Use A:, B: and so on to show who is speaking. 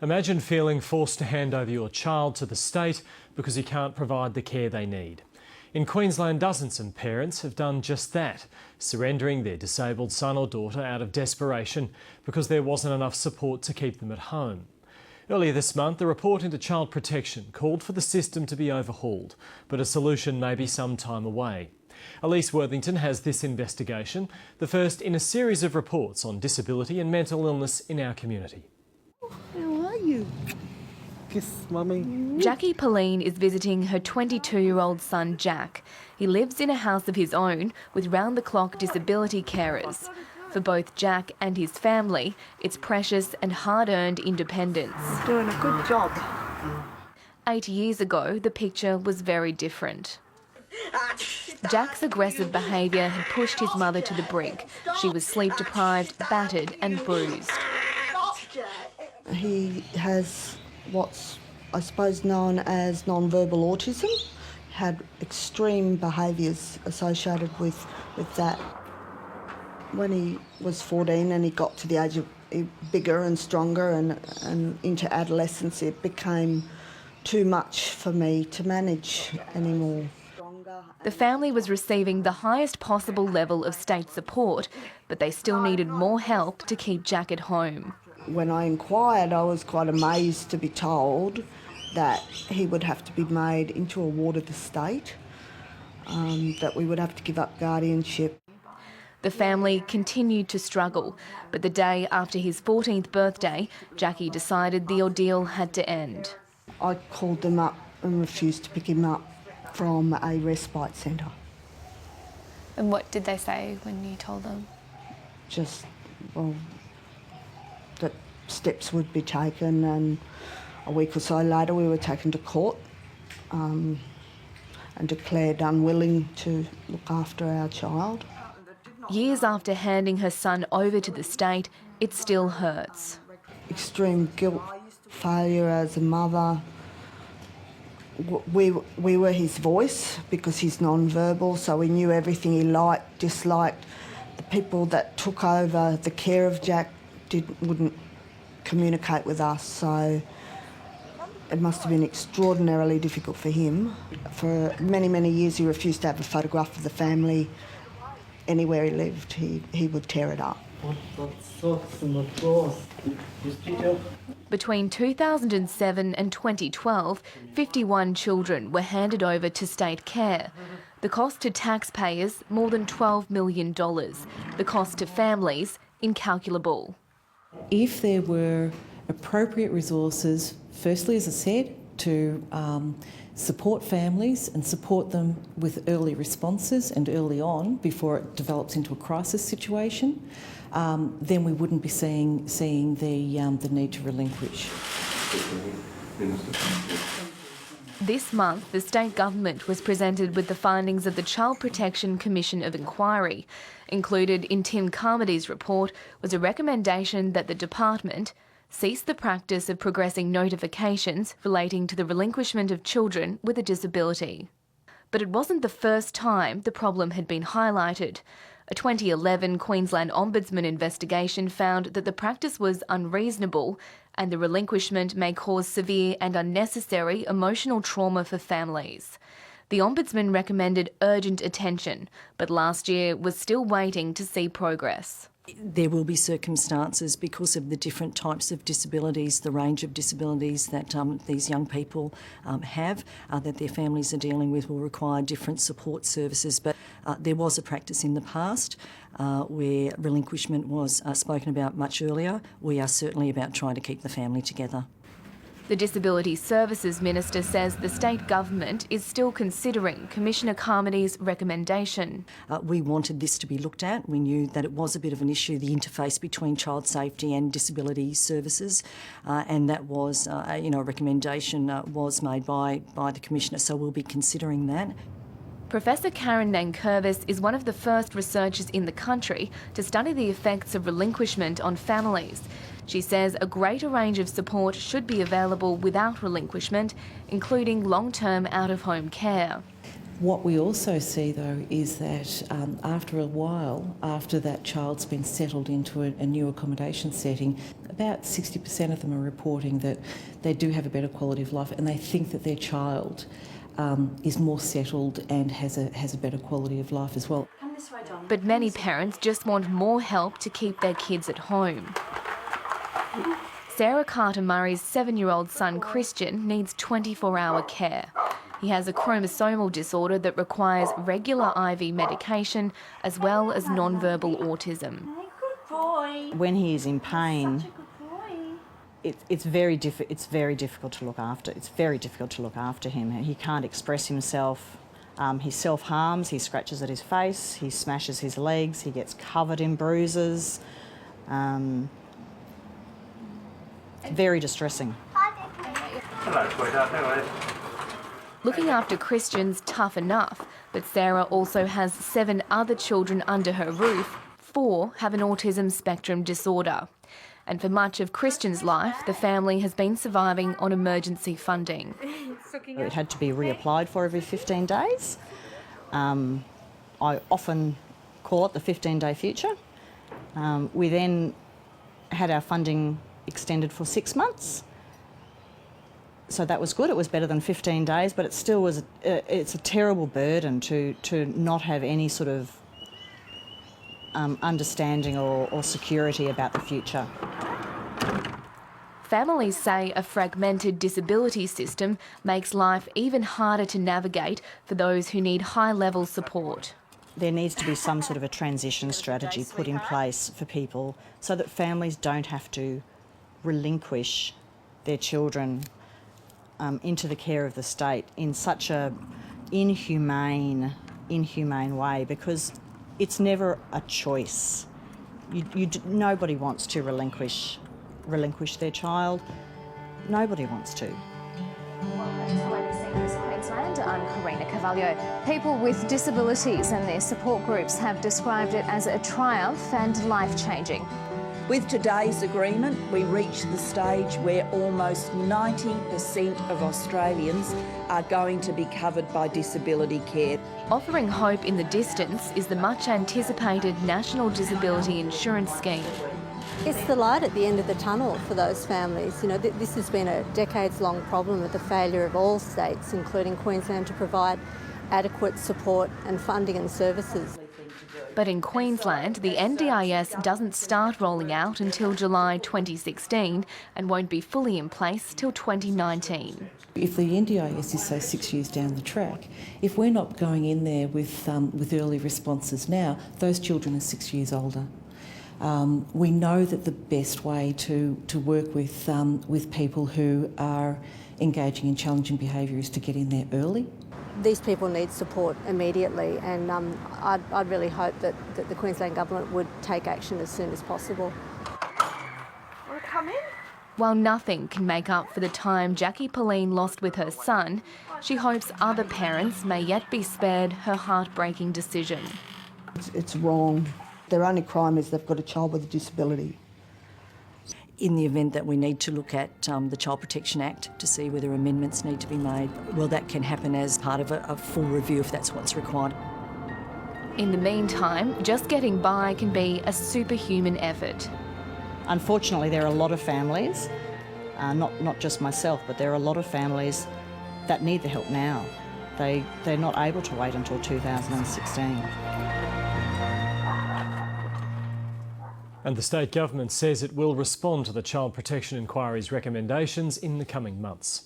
A: Imagine feeling forced to hand over your child to the state because you can't provide the care they need. In Queensland, dozens of parents have done just that, surrendering their disabled son or daughter out of desperation because there wasn't enough support to keep them at home. Earlier this month, the report into child protection called for the system to be overhauled, but a solution may be some time away. Elise Worthington has this investigation, the first in a series of reports on disability and mental illness in our community.
B: How are you?
C: Kiss, Mummy.
D: Jackie Pauline is visiting her 22-year-old son Jack. He lives in a house of his own with round-the-clock disability carers. For both Jack and his family, it's precious and hard-earned independence.
B: Doing a good job.
D: 8 years ago, the picture was very different. Jack's aggressive behaviour had pushed his mother to the brink. She was sleep-deprived, battered and bruised.
B: He has what's, I suppose, known as non-verbal autism, had extreme behaviours associated with that. When he was 14 and he got to the age of bigger and stronger and into adolescence, it became too much for me to manage anymore.
D: The family was receiving the highest possible level of state support, but they still needed more help to keep Jack at home.
B: When I inquired, I was quite amazed to be told that he would have to be made into a ward of the state, that we would have to give up guardianship.
D: The family continued to struggle, but the day after his 14th birthday, Jackie decided the ordeal had to end.
B: I called them up and refused to pick him up from a respite centre.
E: And what did they say when you told them?
B: Just, well, that steps would be taken, and a week or so later we were taken to court and declared unwilling to look after our child.
D: Years after handing her son over to the state, it still hurts.
B: Extreme guilt, failure as a mother. We were his voice because he's non-verbal, so we knew everything he liked, disliked. The people that took over the care of Jack wouldn't communicate with us, so it must have been extraordinarily difficult for him. For many, many years he refused to have a photograph of the family. Anywhere he lived, he would tear it up.
D: Between 2007 and 2012, 51 children were handed over to state care. The cost to taxpayers, more than $12 million. The cost to families, incalculable.
F: If there were appropriate resources, firstly, as I said, to support families and support them with early responses and early on before it develops into a crisis situation, then we wouldn't be seeing the need to relinquish.
D: This month, the state government was presented with the findings of the Child Protection Commission of Inquiry. Included in Tim Carmody's report was a recommendation that the department cease the practice of progressing notifications relating to the relinquishment of children with a disability. But it wasn't the first time the problem had been highlighted. A 2011 Queensland Ombudsman investigation found that the practice was unreasonable and the relinquishment may cause severe and unnecessary emotional trauma for families. The Ombudsman recommended urgent attention, but last year was still waiting to see progress.
G: There will be circumstances because of the different types of disabilities, the range of disabilities that these young people have, that their families are dealing with, will require different support services. But there was a practice in the past where relinquishment was spoken about much earlier. We are certainly about trying to keep the family together.
D: The Disability Services Minister says the state government is still considering Commissioner Carmody's recommendation.
G: We wanted this to be looked at. We knew that it was a bit of an issue, the interface between child safety and disability services, and that was, a recommendation was made by the Commissioner, so we'll be considering that.
D: Professor Karen Nankervis is one of the first researchers in the country to study the effects of relinquishment on families. She says a greater range of support should be available without relinquishment, including long-term out-of-home care.
F: What we also see though is that after a while, after that child's been settled into a new accommodation setting, about 60% of them are reporting that they do have a better quality of life and they think that their child is more settled and has a better quality of life as well.
D: But many parents just want more help to keep their kids at home. Sarah Carter-Murray's 7-year-old son Christian needs 24-hour care. He has a chromosomal disorder that requires regular IV medication as well as non-verbal autism.
H: When he is in pain, it's very difficult to look after. It's very difficult to look after him. He can't express himself. He self-harms, he scratches at his face, he smashes his legs, he gets covered in bruises. Very distressing.
I: Hello, sweetheart. How are you?
D: Looking after Christian's tough enough, but Sarah also has 7 other children under her roof. 4 have an autism spectrum disorder. And for much of Christian's life, the family has been surviving on emergency funding.
H: It had to be reapplied for every 15 days. I often call it the 15-day future. We then had our funding extended for 6 months. So that was good. It was better than 15 days, but it still was. It's a terrible burden to not have any sort of understanding or security about the future.
D: Families say a fragmented disability system makes life even harder to navigate for those who need high-level support.
H: There needs to be some sort of a transition strategy put in place for people so that families don't have to relinquish their children into the care of the state in such a inhumane way, because it's never a choice. Nobody wants to relinquish their child. Nobody wants to.
J: Queensland, I'm Karina Carvalho. People with disabilities and their support groups have described it as a triumph and life-changing.
K: With today's agreement, we reach the stage where almost 90% of Australians are going to be covered by disability care.
D: Offering hope in the distance is the much-anticipated National Disability Insurance Scheme.
L: It's the light at the end of the tunnel for those families. You know, this has been a decades-long problem with the failure of all states, including Queensland, to provide adequate support and funding and services.
D: But in Queensland, the NDIS doesn't start rolling out until July 2016 and won't be fully in place till 2019.
F: If the NDIS is, say, 6 years down the track, if we're not going in there with early responses now, those children are 6 years older. We know that the best way to work with people who are engaging in challenging behaviour is to get in there early.
L: These people need support immediately, and I'd really hope that the Queensland Government would take action as soon as possible.
J: Want to come in?
D: While nothing can make up for the time Jackie Pauline lost with her son, she hopes other parents may yet be spared her heartbreaking decision.
B: It's wrong. Their only crime is they've got a child with a disability.
G: In the event that we need to look at the Child Protection Act to see whether amendments need to be made, well, that can happen as part of a full review if that's what's required.
D: In the meantime, just getting by can be a superhuman effort.
H: Unfortunately, there are a lot of families, not just myself, but there are a lot of families that need the help now. They're not able to wait until 2016.
A: And the state government says it will respond to the Child Protection Inquiry's recommendations in the coming months.